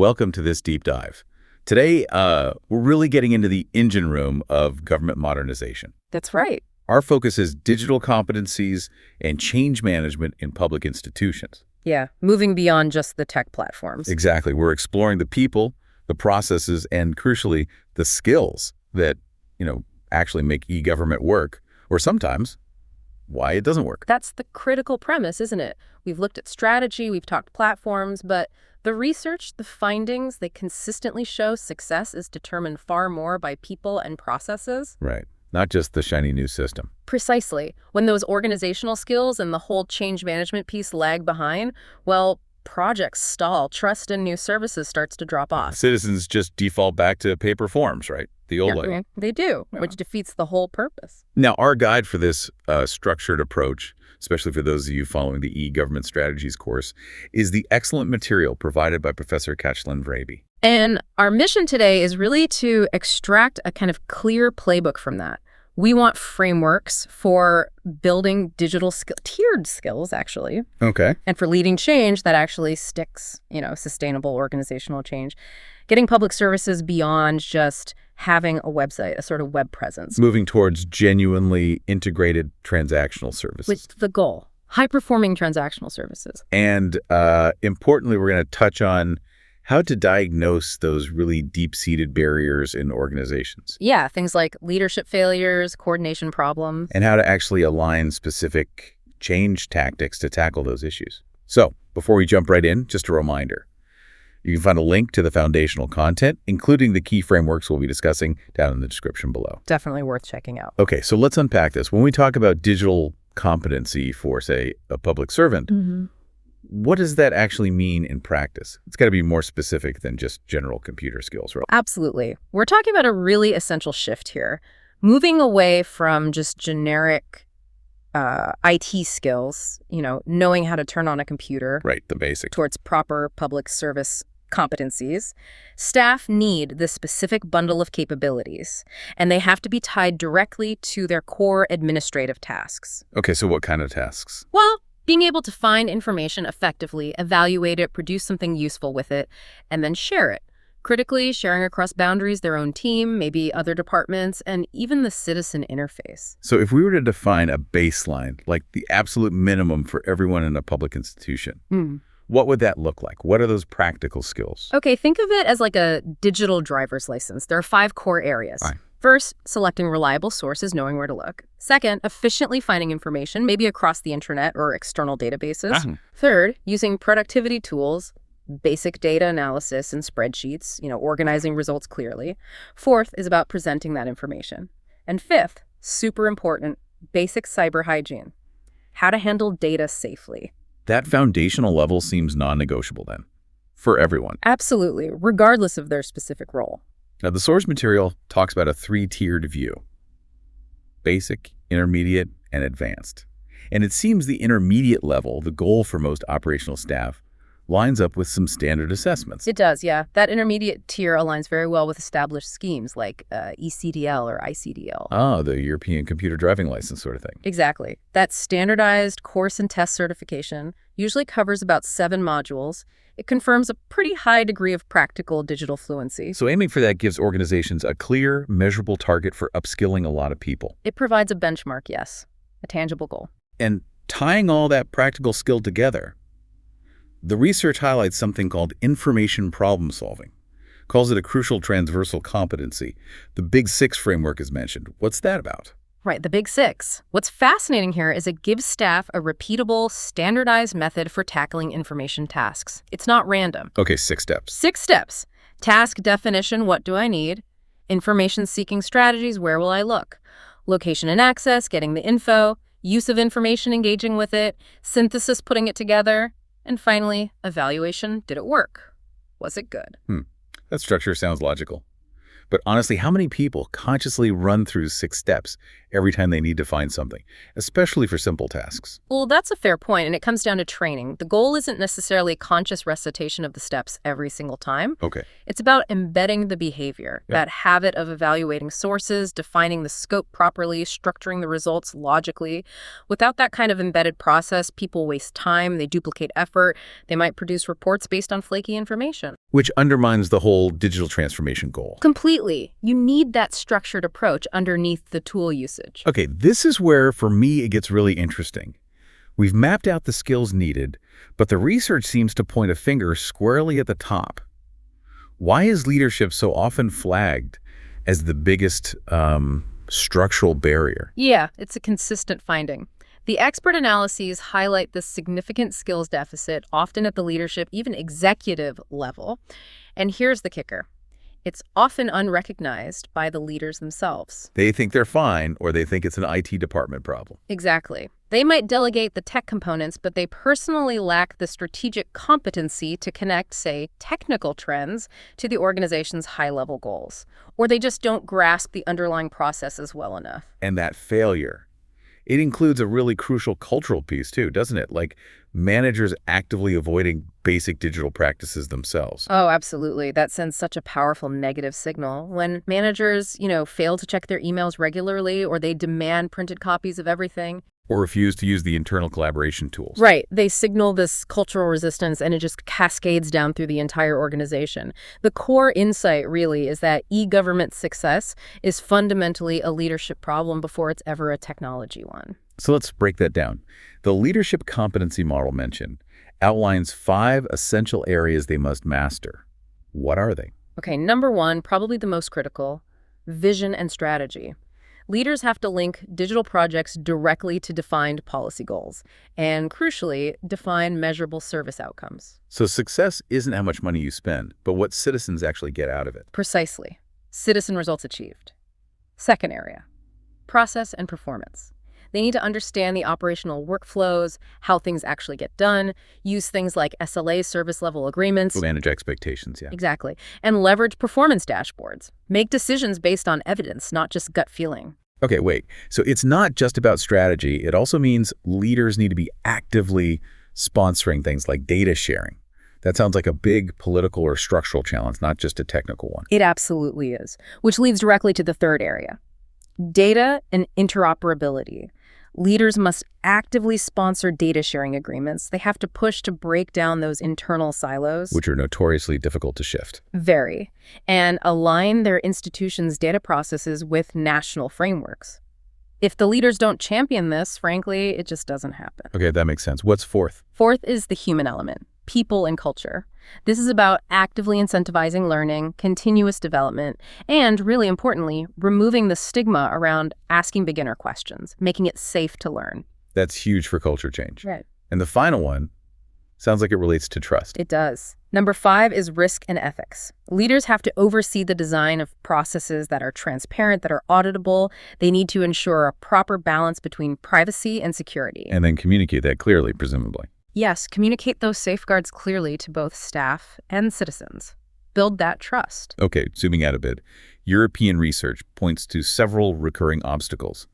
welcome to this deep dive. Today, we're really getting into the engine room of government modernization. That's right. Our focus is digital competencies and change management in public institutions. Yeah, moving beyond just the tech platforms. Exactly. We're exploring the people, the processes, and crucially, the skills that, actually make e-government work, or sometimes why it doesn't work. That's the critical premise, isn't it? We've looked at strategy, we've talked platforms, but the research, the findings, they consistently show success is determined far more by people and processes. Right. Not just the shiny new system. Precisely. When those organizational skills and the whole change management piece lag behind, well, projects stall, trust in new services starts to drop off. Citizens just default back to paper forms, right? The old way. They do, Yeah. which defeats the whole purpose. Now, our guide for this structured approach, especially for those of you following the e-government strategies course, is the excellent material provided by Professor Kachlan-Vrabey. And our mission today is really to extract a kind of clear playbook from that. We want frameworks for building digital tiered skills, actually, Okay. and for leading change that actually sticks, sustainable organizational change. Getting public services beyond just having a website, a sort of web presence. Moving towards genuinely integrated transactional services. With the goal, high-performing transactional services. And importantly, we're going to touch on how to diagnose those really deep-seated barriers in organizations. Yeah, things like leadership failures, coordination problems. And how to actually align specific change tactics to tackle those issues. So, before we jump right in, just a reminder. You can find a link to the foundational content, including the key frameworks we'll be discussing, down in the description below. Definitely worth checking out. Okay, so let's unpack this. When we talk about digital competency for, say, a public servant, what does that actually mean in practice? It's got to be more specific than just general computer skills, right? Absolutely. We're talking about a really essential shift here. Moving away from just generic IT skills, knowing how to turn on a computer. Right, the basics. Towards proper public service competencies. Staff need this specific bundle of capabilities, and they have to be tied directly to their core administrative tasks. Okay, so what kind of tasks? Well, being able to find information effectively, evaluate it, produce something useful with it, and then share it. Critically, sharing across boundaries, their own team, maybe other departments, and even the citizen interface. So if we were to define a baseline, like the absolute minimum for everyone in a public institution, what would that look like? What are those practical skills? Okay, think of it as like a digital driver's license. There are 5 core areas. Fine. First, selecting reliable sources, knowing where to look. Second, efficiently finding information, maybe across the internet or external databases. Third, using productivity tools, basic data analysis and spreadsheets, organizing results clearly. Fourth is about presenting that information. And fifth, super important, basic cyber hygiene, how to handle data safely. That foundational level seems non-negotiable then, for everyone. Absolutely, regardless of their specific role. Now, the source material talks about a 3-tiered view: basic, intermediate, and advanced. And it seems the intermediate level, the goal for most operational staff, lines up with some standard assessments. It does, yeah. That intermediate tier aligns very well with established schemes like ECDL or ICDL. Oh, the European Computer Driving License sort of thing. Exactly. That standardized course and test certification usually covers about 7 modules. It confirms a pretty high degree of practical digital fluency. So aiming for that gives organizations a clear, measurable target for upskilling a lot of people. It provides a benchmark, yes, a tangible goal. And tying all that practical skill together, the research highlights something called information problem solving, calls it a crucial transversal competency. The Big 6 framework is mentioned. What's that about? Right, the Big 6. What's fascinating here is it gives staff a repeatable, standardized method for tackling information tasks. It's not random. Okay, 6 steps. 6 steps. Task definition, what do I need? Information seeking strategies, where will I look? Location and access, getting the info. Use of information, engaging with it. Synthesis, putting it together. And finally, evaluation, did it work? Was it good? That structure sounds logical. But honestly, how many people consciously run through 6 steps every time they need to find something, especially for simple tasks. Well, that's a fair point, and it comes down to training. The goal isn't necessarily conscious recitation of the steps every single time. Okay. It's about embedding the behavior, that habit of evaluating sources, defining the scope properly, structuring the results logically. Without that kind of embedded process, people waste time, they duplicate effort, they might produce reports based on flaky information. Which undermines the whole digital transformation goal. Completely. You need that structured approach underneath the tool usage. Okay, this is where, for me, it gets really interesting. We've mapped out the skills needed, but the research seems to point a finger squarely at the top. Why is leadership so often flagged as the biggest structural barrier? Yeah, it's a consistent finding. The expert analyses highlight this significant skills deficit, often at the leadership, even executive level. And here's the kicker. It's often unrecognized by the leaders themselves. They think they're fine, or they think it's an IT department problem. Exactly. They might delegate the tech components, but they personally lack the strategic competency to connect, say, technical trends to the organization's high-level goals. Or they just don't grasp the underlying processes well enough. And that failure, it includes a really crucial cultural piece too, doesn't it? Like managers actively avoiding basic digital practices themselves. Oh, absolutely. That sends such a powerful negative signal. When managers, fail to check their emails regularly, or they demand printed copies of everything. Or refuse to use the internal collaboration tools. Right. They signal this cultural resistance, and it just cascades down through the entire organization. The core insight, really, is that e-government success is fundamentally a leadership problem before it's ever a technology one. So let's break that down. The leadership competency model mentioned outlines 5 essential areas they must master. What are they? Okay, number 1, probably the most critical, vision and strategy. Leaders have to link digital projects directly to defined policy goals and, crucially, define measurable service outcomes. So success isn't how much money you spend, but what citizens actually get out of it. Precisely. Citizen results achieved. Second area, process and performance. They need to understand the operational workflows, how things actually get done, use things like SLA, service level agreements. Manage expectations, yeah. Exactly. And leverage performance dashboards. Make decisions based on evidence, not just gut feeling. Okay, wait. So it's not just about strategy. It also means leaders need to be actively sponsoring things like data sharing. That sounds like a big political or structural challenge, not just a technical one. It absolutely is, which leads directly to the third area, data and interoperability. Leaders must actively sponsor data sharing agreements. They have to push to break down those internal silos. Which are notoriously difficult to shift. Very. And align their institution's data processes with national frameworks. If the leaders don't champion this, frankly, it just doesn't happen. Okay, that makes sense. What's fourth? Fourth is the human element, people and culture. This is about actively incentivizing learning, continuous development, and, really importantly, removing the stigma around asking beginner questions, making it safe to learn. That's huge for culture change. Right. And the final one sounds like it relates to trust. It does. Number 5 is risk and ethics. Leaders have to oversee the design of processes that are transparent, that are auditable. They need to ensure a proper balance between privacy and security. And then communicate that clearly, presumably. Yes, communicate those safeguards clearly to both staff and citizens. Build that trust. Okay, zooming out a bit. European research points to several recurring obstacles.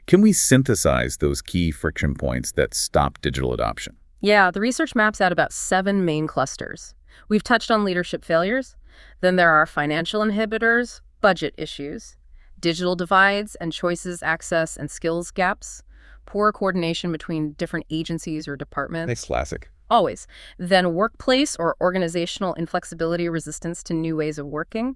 Can we synthesize those key friction points that stop digital adoption? Yeah, the research maps out about 7 main clusters. We've touched on leadership failures. Then there are financial inhibitors, budget issues, digital divides and choices, access, and skills gaps, poor coordination between different agencies or departments. That's classic. Always. Then workplace or organizational inflexibility, resistance to new ways of working,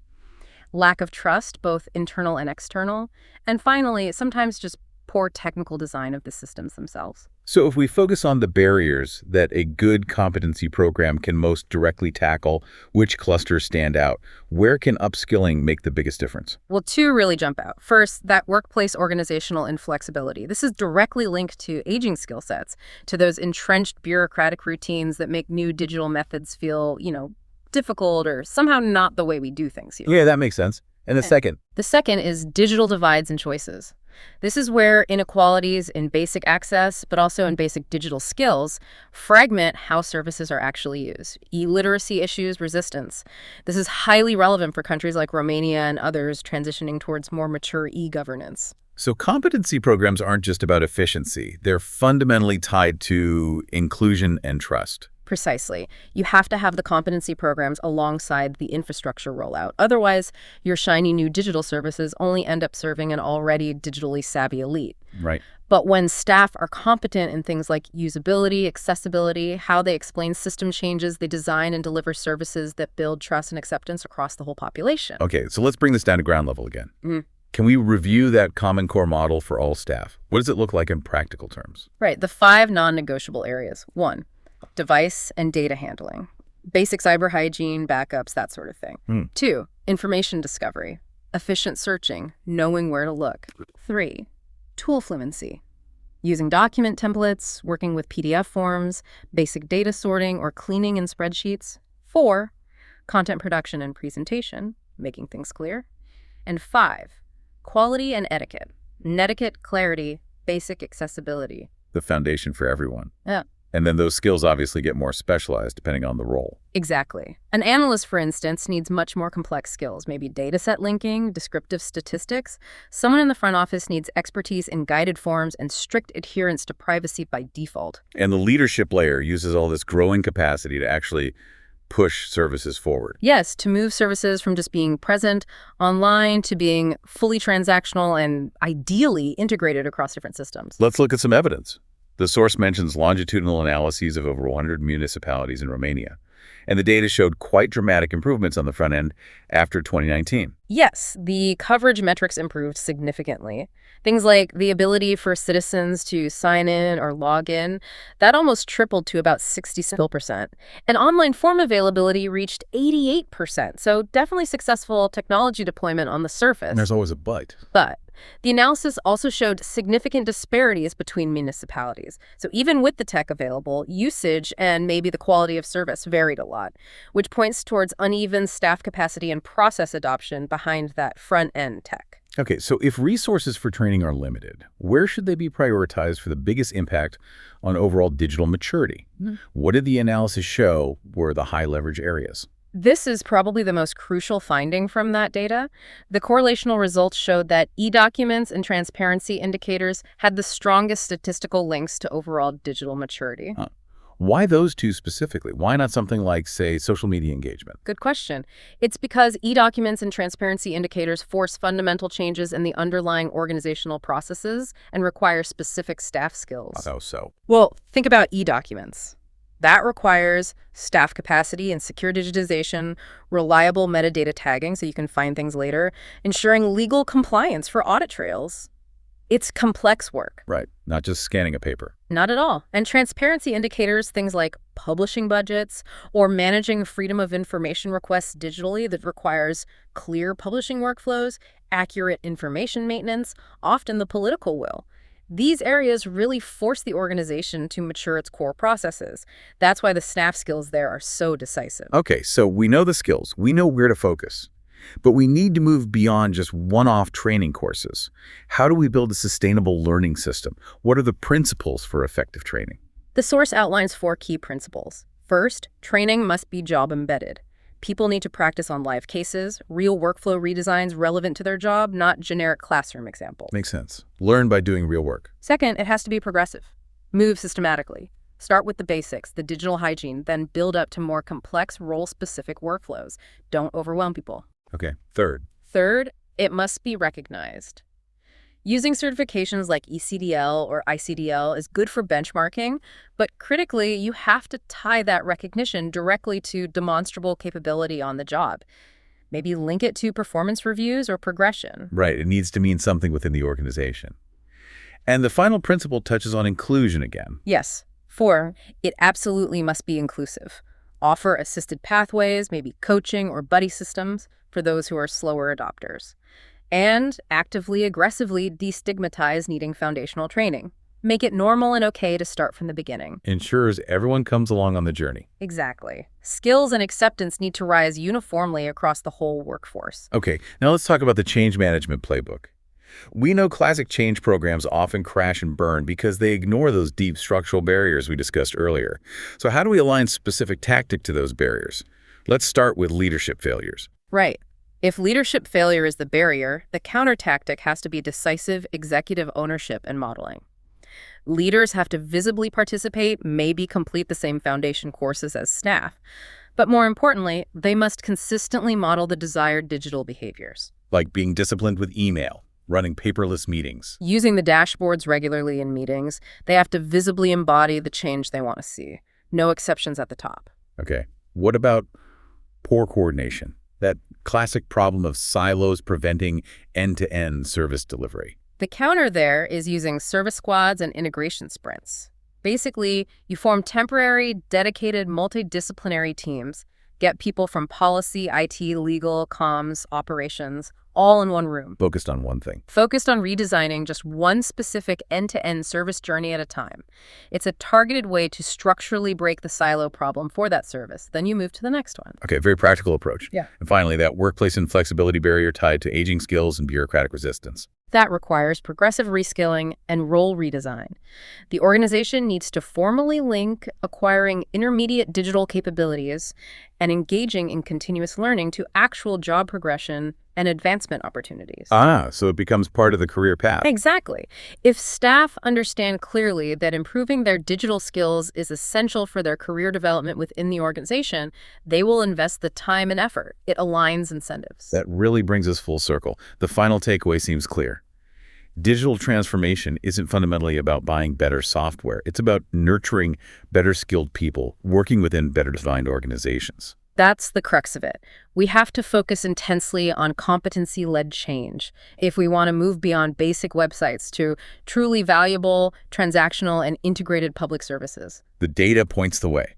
lack of trust, both internal and external, and finally, sometimes just poor technical design of the systems themselves. So if we focus on the barriers that a good competency program can most directly tackle, which clusters stand out? Where can upskilling make the biggest difference? Well, 2 really jump out. First, that workplace organizational inflexibility. This is directly linked to aging skill sets, to those entrenched bureaucratic routines that make new digital methods feel, difficult or somehow not the way we do things here. Yeah, that makes sense. And the second? The second is digital divides and choices. This is where inequalities in basic access, but also in basic digital skills, fragment how services are actually used. E-literacy issues, resistance. This is highly relevant for countries like Romania and others transitioning towards more mature e-governance. So competency programs aren't just about efficiency. They're fundamentally tied to inclusion and trust. Precisely. You have to have the competency programs alongside the infrastructure rollout. Otherwise, your shiny new digital services only end up serving an already digitally savvy elite. Right. But when staff are competent in things like usability, accessibility, how they explain system changes, they design and deliver services that build trust and acceptance across the whole population. Okay, so let's bring this down to ground level again. Can we review that Common Core model for all staff? What does it look like in practical terms? Right. The 5 non-negotiable areas. 1, device and data handling. Basic cyber hygiene, backups, that sort of thing. 2, information discovery. Efficient searching, knowing where to look. 3, tool fluency. Using document templates, working with PDF forms, basic data sorting, or cleaning in spreadsheets. 4, content production and presentation, making things clear. And 5, quality and etiquette. Netiquette, clarity, basic accessibility. The foundation for everyone. Yeah. And then those skills obviously get more specialized depending on the role. Exactly. An analyst, for instance, needs much more complex skills, maybe dataset linking, descriptive statistics. Someone in the front office needs expertise in guided forms and strict adherence to privacy by default. And the leadership layer uses all this growing capacity to actually push services forward. Yes, to move services from just being present online to being fully transactional and ideally integrated across different systems. Let's look at some evidence. The source mentions longitudinal analyses of over 100 municipalities in Romania, and the data showed quite dramatic improvements on the front end after 2019. Yes, the coverage metrics improved significantly. Things like the ability for citizens to sign in or log in, that almost tripled to about 60%. And online form availability reached 88%. So definitely successful technology deployment on the surface. And there's always a but. But the analysis also showed significant disparities between municipalities. So even with the tech available, usage and maybe the quality of service varied a lot, which points towards uneven staff capacity and process adoption behind that front-end tech. Okay, so if resources for training are limited, where should they be prioritized for the biggest impact on overall digital maturity? What did the analysis show were the high leverage areas? This is probably the most crucial finding from that data. The correlational results showed that e-documents and transparency indicators had the strongest statistical links to overall digital maturity. Why those two specifically? Why not something like, say, social media engagement? Good question. It's because e-documents and transparency indicators force fundamental changes in the underlying organizational processes and require specific staff skills. How so? Well, think about e-documents. That requires staff capacity and secure digitization, reliable metadata tagging so you can find things later, ensuring legal compliance for audit trails. It's complex work. Right, not just scanning a paper. Not at all. And transparency indicators, things like publishing budgets or managing freedom of information requests digitally that requires clear publishing workflows, accurate information maintenance, often the political will. These areas really force the organization to mature its core processes. That's why the staff skills there are so decisive. Okay, so we know the skills. We know where to focus. But we need to move beyond just one-off training courses. How do we build a sustainable learning system? What are the principles for effective training? The source outlines 4 key principles. First, training must be job embedded. People need to practice on live cases, real workflow redesigns relevant to their job, not generic classroom examples. Makes sense. Learn by doing real work. Second, it has to be progressive. Move systematically. Start with the basics, the digital hygiene, then build up to more complex role-specific workflows. Don't overwhelm people. Okay. Third, it must be recognized. Using certifications like ECDL or ICDL is good for benchmarking, but critically, you have to tie that recognition directly to demonstrable capability on the job. Maybe link it to performance reviews or progression. Right. It needs to mean something within the organization. And the final principle touches on inclusion again. Yes. 4, it absolutely must be inclusive. Offer assisted pathways, maybe coaching or buddy systems for those who are slower adopters. And actively, aggressively destigmatize needing foundational training. Make it normal and okay to start from the beginning. Ensures everyone comes along on the journey. Exactly. Skills and acceptance need to rise uniformly across the whole workforce. Okay, now let's talk about the change management playbook. We know classic change programs often crash and burn because they ignore those deep structural barriers we discussed earlier. So how do we align specific tactic to those barriers? Let's start with leadership failures. Right. If leadership failure is the barrier, the counter tactic has to be decisive executive ownership and modeling. Leaders have to visibly participate, maybe complete the same foundation courses as staff. But more importantly, they must consistently model the desired digital behaviors. Like being disciplined with email, running paperless meetings. Using the dashboards regularly in meetings, they have to visibly embody the change they want to see. No exceptions at the top. Okay. What about poor coordination? That classic problem of silos preventing end-to-end service delivery. The counter there is using service squads and integration sprints. Basically, you form temporary, dedicated, multidisciplinary teams, get people from policy, IT, legal, comms, operations, all in one room. Focused on one thing. Focused on redesigning just one specific end-to-end service journey at a time. It's a targeted way to structurally break the silo problem for that service. Then you move to the next one. Okay, very practical approach. Yeah. And finally, that workplace inflexibility barrier tied to aging skills and bureaucratic resistance. That requires progressive reskilling and role redesign. The organization needs to formally link acquiring intermediate digital capabilities and engaging in continuous learning to actual job progression and advancement opportunities. So it becomes part of the career path. Exactly. If staff understand clearly that improving their digital skills is essential for their career development within the organization, they will invest the time and effort. It aligns incentives. That really brings us full circle. The final takeaway seems clear. Digital transformation isn't fundamentally about buying better software. It's about nurturing better skilled people, working within better defined organizations. That's the crux of it. We have to focus intensely on competency-led change if we want to move beyond basic websites to truly valuable, transactional, and integrated public services. The data points the way.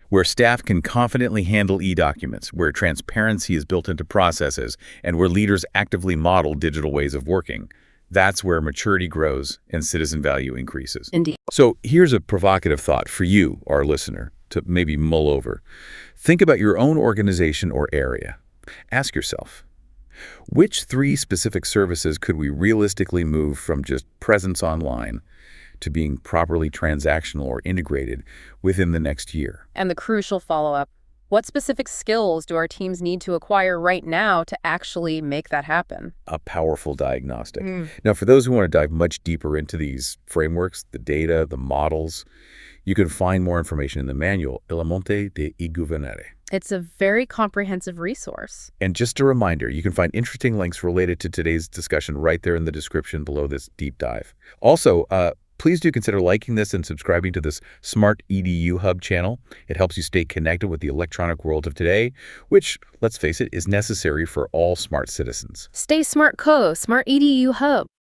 Where staff can confidently handle e-documents, where transparency is built into processes, and where leaders actively model digital ways of working. That's where maturity grows and citizen value increases. Indeed. So here's a provocative thought for you, our listener, to maybe mull over. Think about your own organization or area. Ask yourself, which 3 specific services could we realistically move from just presence online to being properly transactional or integrated within the next year? And the crucial follow-up, what specific skills do our teams need to acquire right now to actually make that happen? A powerful diagnostic. Now, for those who want to dive much deeper into these frameworks, the data, the models, you can find more information in the manual, Il Monte de e-Governare. It's a very comprehensive resource. And just a reminder, you can find interesting links related to today's discussion right there in the description below this deep dive. Also, please do consider liking this and subscribing to this Smart EDU Hub channel. It helps you stay connected with the electronic world of today, which, let's face it, is necessary for all smart citizens. Stay smart, Smart EDU Hub.